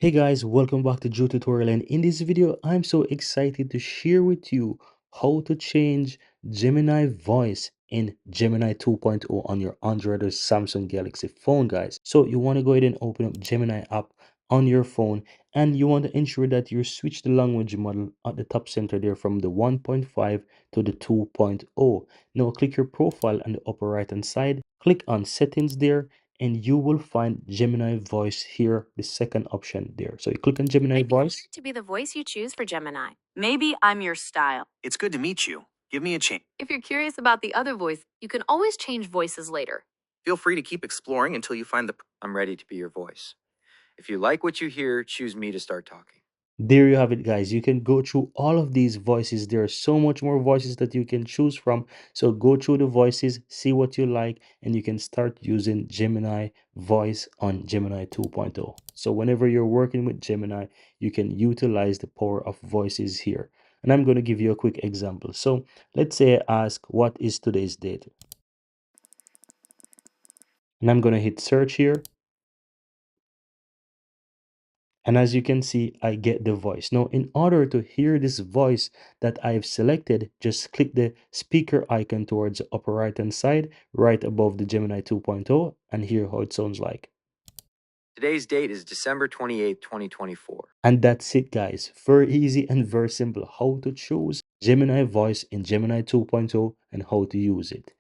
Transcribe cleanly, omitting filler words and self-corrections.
Hey guys, welcome back to Joe Tutorial, and in this video I'm so excited to share with you how to change Gemini voice in Gemini 2.0 on your Android or Samsung Galaxy phone, guys. So you want to go ahead and open up Gemini app on your phone, and you want to ensure that you switch the language model at the top center there from the 1.5 to the 2.0. Now click your profile on the upper right hand side, click on settings there, and you will find Gemini Voice here, the second option there. So you click on Gemini I'd be honored Voice. to be the voice you choose for Gemini. Maybe I'm your style. It's good to meet you. Give me a chance. If you're curious about the other voice, you can always change voices later. Feel free to keep exploring until you find the. I'm ready to be your voice. If you like what you hear, choose me to start talking. There you have it, guys. You can go through all of these voices. There are so much more voices that you can choose from. So go through the voices, see what you like, and you can start using Gemini Voice on Gemini 2.0. So whenever you're working with Gemini, you can utilize the power of voices here. And I'm going to give you a quick example. So let's say I ask, what is today's date? And I'm going to hit search here. And as you can see, I get the voice. Now, in order to hear this voice that I've selected, just click the speaker icon towards the upper right hand side, right above the Gemini 2.0, and hear how it sounds like. Today's date is December 28th, 2024. And that's it, guys. Very easy and very simple how to choose Gemini voice in Gemini 2.0 and how to use it.